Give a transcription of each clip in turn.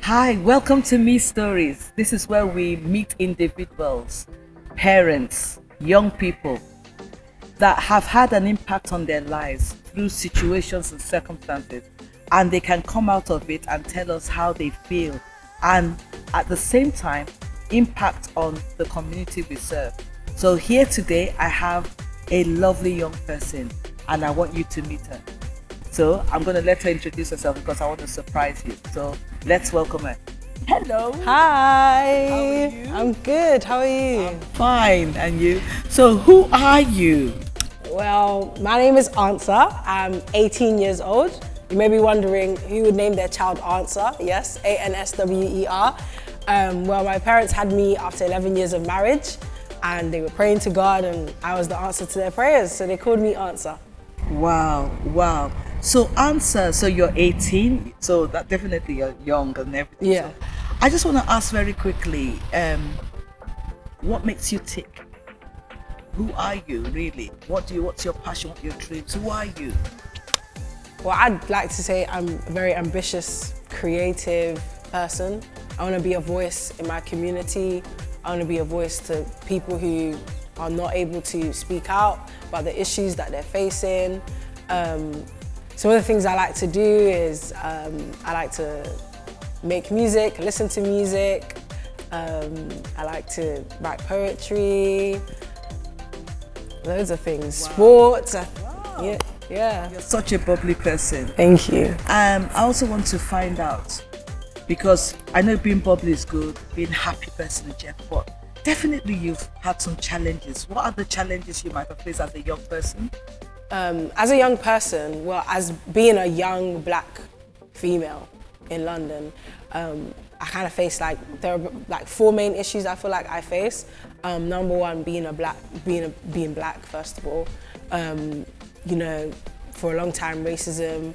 Hi, welcome to Me Stories. This is where we meet individuals, parents, young people that have had an impact on their lives through situations and circumstances, and they can come out of it and tell us how they feel, and at the same time, impact on the community we serve. So, here today, I have a lovely young person, and I want you to meet her. So, I'm going to let her introduce herself because I want to surprise you. So, let's welcome her. Hello. Hi. How are you? I'm good. How are you? Fine, and you? So, who are you? Well, my name is Answer. I'm 18 years old. You may be wondering who would name their child Answer. Yes, Answer. Well, my parents had me after 11 years of marriage, and they were praying to God, and I was the answer to their prayers, so they called me Answer. Wow, wow. So answer, so you're 18, so that definitely you're young and everything. Yeah. So I just want to ask very quickly, what makes you tick? Who are you really? What's your passion, what's your dreams? Who are you? Well, I'd like to say I'm a very ambitious, creative person. I want to be a voice in my community. I want to be a voice to people who are not able to speak out about the issues that they're facing. Some of the things I like to do is I like to make music, listen to music. I like to write poetry, loads of things. Sports. Yeah, yeah. You're such a bubbly person. Thank you. I also want to find out, because I know being bubbly is good, being a happy person is Jeff, but definitely you've had some challenges. What are the challenges you might have faced as a young person? As a young person, well, as being a young black female in London, I kind of face there are four main issues I feel like I face. Number one, being black first of all. You know, for a long time, racism,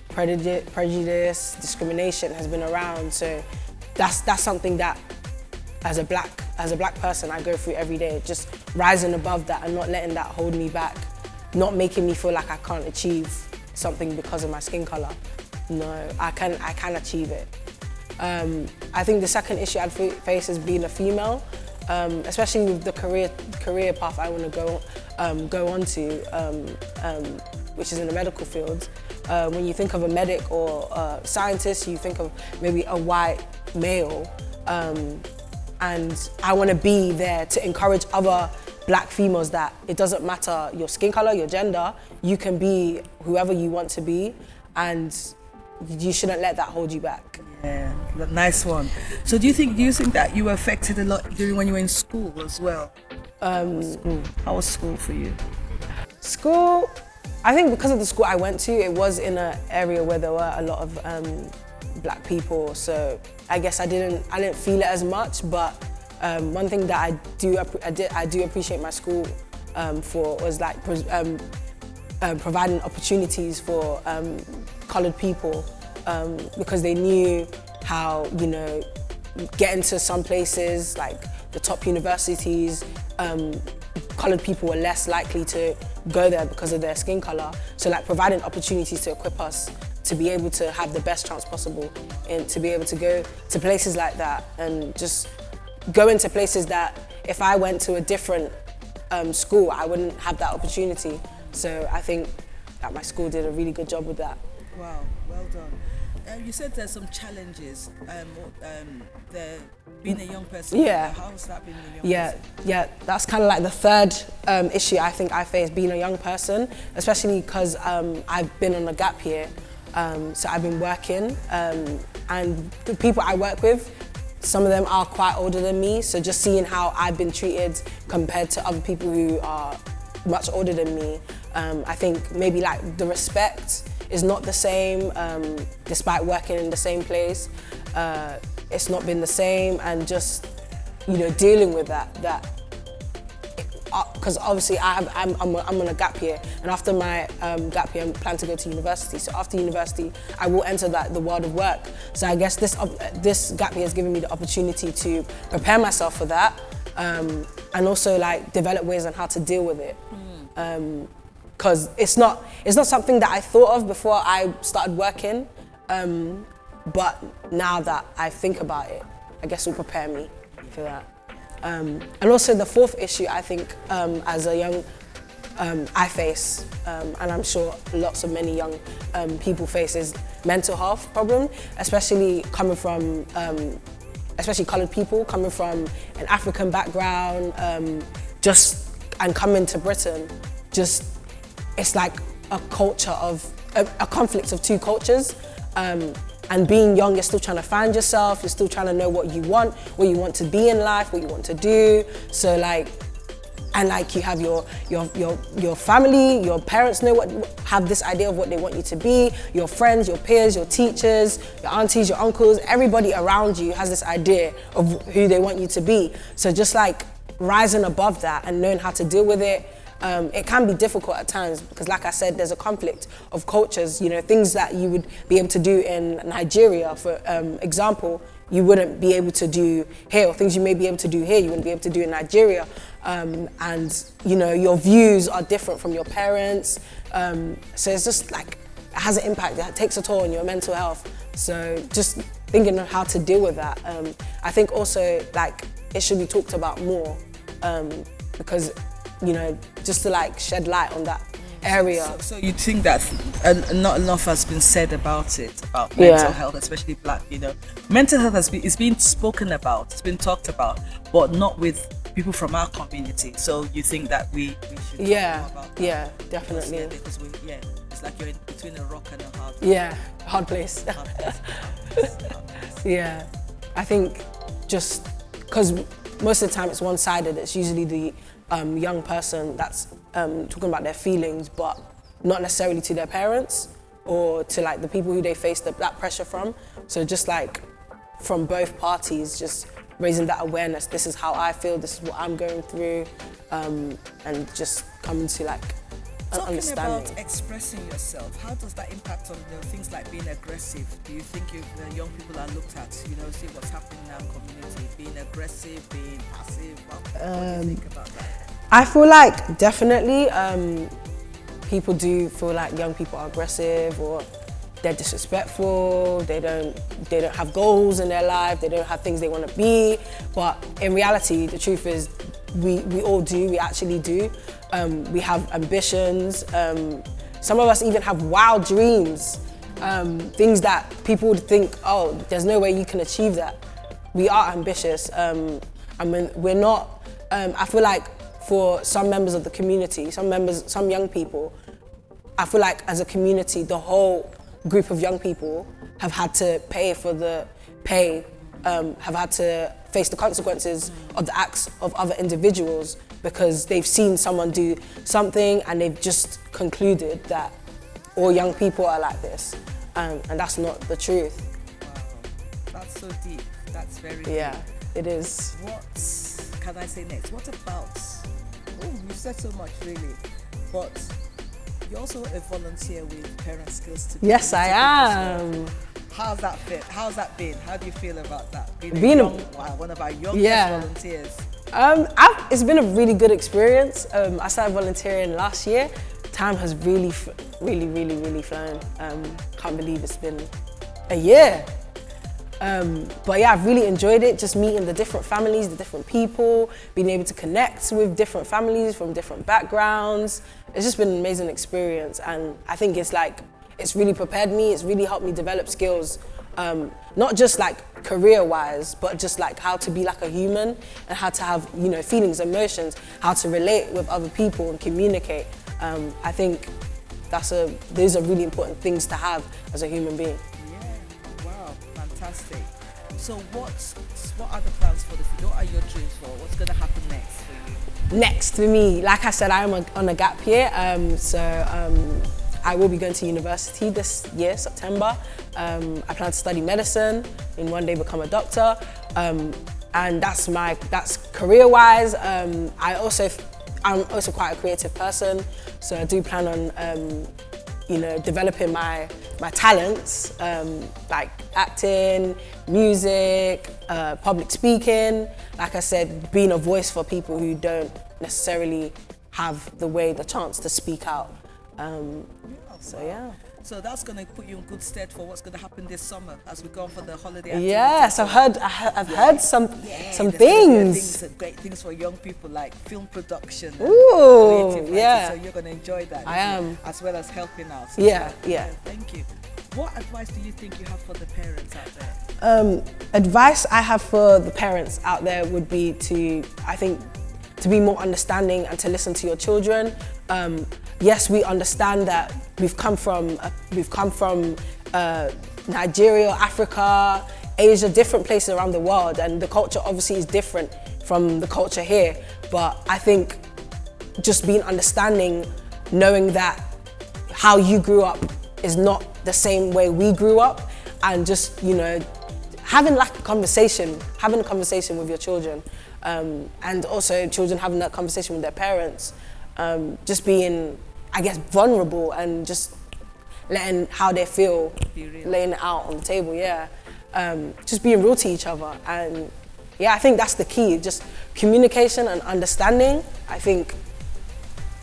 prejudice, discrimination has been around. So that's something that as a black person I go through every day. Just rising above that and not letting that hold me back. Not making me feel like I can't achieve something because of my skin color. No, I can achieve it. I think the second issue I'd face is being a female, especially with the career path I want to go on to, which is in the medical field. When you think of a medic or a scientist, you think of maybe a white male, and I want to be there to encourage other black females that it doesn't matter your skin color, your gender, you can be whoever you want to be, and you shouldn't let that hold you back. Yeah, nice one. So do you think that you were affected a lot during when you were in school as well? School. How was school for you? School, I think because of the school I went to, it was in an area where there were a lot of black people, so I guess I didn't feel it as much, but one thing that I do appreciate my school for was providing opportunities for coloured people, because they knew how, you know, getting to some places like the top universities, coloured people were less likely to go there because of their skin colour. So providing opportunities to equip us to be able to have the best chance possible and to be able to go to places like that and just go into places that if I went to a different school, I wouldn't have that opportunity. So I think that my school did a really good job with that. Wow, well done. You said there's some challenges. Being a young person. Yeah. How's that being a young person? Yeah, that's kind of like the third issue I think I face being a young person, especially because I've been on a gap year. So I've been working, and the people I work with, some of them are quite older than me, so just seeing how I've been treated compared to other people who are much older than me, I think maybe the respect is not the same, despite working in the same place. It's not been the same, and just, you know, dealing with that because obviously I'm on a gap year, and after my gap year, I plan to go to university. So after university, I will enter the world of work. So I guess this gap year has given me the opportunity to prepare myself for that, and also develop ways on how to deal with it. Because it's not something that I thought of before I started working. But now that I think about it, I guess will prepare me for that. And also the fourth issue, I think, as a young, I face, and I'm sure lots of many young people face, is mental health problem, especially coming from, especially coloured people, coming from an African background, and coming to Britain, it's like a culture of, a conflict of two cultures. And being young, you're still trying to find yourself, you're still trying to know what you want to be in life, what you want to do. So you have your family, your parents have this idea of what they want you to be, your friends, your peers, your teachers, your aunties, your uncles, everybody around you has this idea of who they want you to be. So just like rising above that and knowing how to deal with it, it can be difficult at times because, like I said, there's a conflict of cultures. You know, things that you would be able to do in Nigeria, for example, you wouldn't be able to do here, or things you may be able to do here, you wouldn't be able to do in Nigeria. And, you know, your views are different from your parents. So it's just like, it has an impact, it takes a toll on your mental health. So just thinking of how to deal with that. I think also, like, it should be talked about more because, you know, just to like shed light on that area. So you think that not enough has been said about it, about mental health, especially Black, you know. Mental health is being spoken about, it's been talked about, but not with people from our community. So you think that we should talk more about that? Yeah, definitely. Because it's like you're in between a rock and a hard place. Yeah, hard place. Yeah, I think just because most of the time it's one-sided, it's usually the young person that's talking about their feelings, but not necessarily to their parents or to like the people who they face that pressure from. So just like from both parties, just raising that awareness, this is how I feel, this is what I'm going through, and just coming to like an understanding. Talking about expressing yourself, how does that impact on, you know, things like being aggressive? Do you think if young people are looked at, you know, see what's happening in our community, being aggressive, being passive? What do you think about that? I feel like definitely people do feel like young people are aggressive or they're disrespectful, they don't have goals in their life, they don't have things they want to be. But in reality, the truth is we all do, we actually do. We have ambitions. Some of us even have wild dreams, things that people would think, oh, there's no way you can achieve that. We are ambitious. I mean, we're not, I feel like for some members of the community, some young people, I feel like as a community, the whole group of young people have had to have had to face the consequences of the acts of other individuals because they've seen someone do something and they've just concluded that all young people are like this, and that's not the truth. Wow, that's so deep. That's very Yeah, deep. it is. What can I say next? What about, you've said so much really, but you're also a volunteer with Parent Skills Today. Yes, I am. How's that been? How do you feel about that? One of our youngest volunteers. It's been a really good experience. I started volunteering last year. Time has really flown. Can't believe it's been a year. But yeah, I've really enjoyed it, just meeting the different families, the different people, being able to connect with different families from different backgrounds. It's just been an amazing experience, and I think it's really prepared me, it's really helped me develop skills, not just like career-wise, but just like how to be like a human and how to have, you know, feelings, emotions, how to relate with other people and communicate. I think those are really important things to have as a human being. Fantastic. So what are the plans for the future? What are your dreams for? What's going to happen next for you? Next for me, like I said, I am on a gap year. I will be going to university this year, September. I plan to study medicine and one day become a doctor. And that's career-wise. I'm also quite a creative person, so I do plan on developing my talents, like acting, music, public speaking. Like I said, being a voice for people who don't necessarily have the chance to speak out. So yeah. So that's going to put you in good stead for what's going to happen this summer as we go on for the holiday activities. Yes, I've heard some Yeah, some there's gonna be things. great things for young people like film production. And Ooh, creative writing. yeah. So you're going to enjoy that. I am. As well as helping out. So Yeah, yeah. Thank you. What advice do you think you have for the parents out there? Advice I have for the parents out there would be to, I think, to be more understanding and to listen to your children. Yes, we understand that we've come from Nigeria, Africa, Asia, different places around the world, and the culture obviously is different from the culture here. But I think just being understanding, knowing that how you grew up is not the same way we grew up, and just, you know, having like having a conversation with your children, and also children having that conversation with their parents, just being, I guess, vulnerable and just letting how they feel, laying it out on the table, yeah. Just being real to each other, and yeah, I think that's the key, just communication and understanding. I think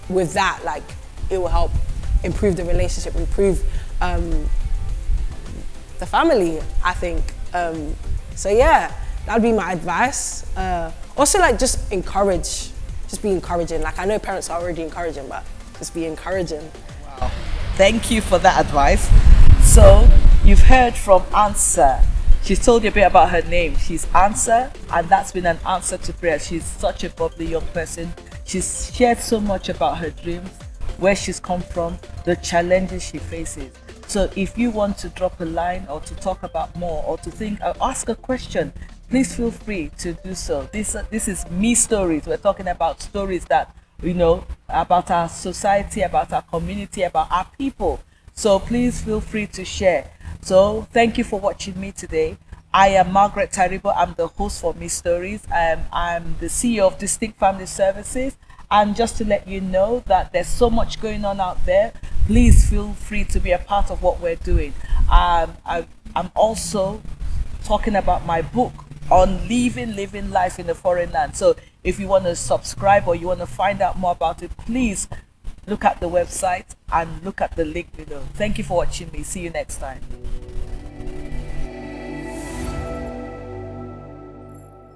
with that, like, it will help improve the relationship, improve the family, I think. So yeah, that'd be my advice. Also, like, just be encouraging. Like, I know parents are already encouraging, but just be encouraging. Wow. Thank you for that advice. So you've heard from Answer. She's told you a bit about her name. She's Answer, and that's been an answer to prayer. She's such a bubbly young person. She's shared so much about her dreams, where she's come from, the challenges she faces. So if you want to drop a line or to talk about more or to think or ask a question, please feel free to do so. This is Me Stories. We're talking about stories that, you know, about our society, about our community, about our people. So please feel free to share. So thank you for watching me today. I am Margaret Taribo. I'm the host for Me Stories. I'm the CEO of Distinct Family Services. And just to let you know that there's so much going on out there, please feel free to be a part of what we're doing. I'm also talking about my book on living life in a foreign land. So if you want to subscribe or you want to find out more about it, please look at the website and look at the link below. Thank you for watching me. See you next time.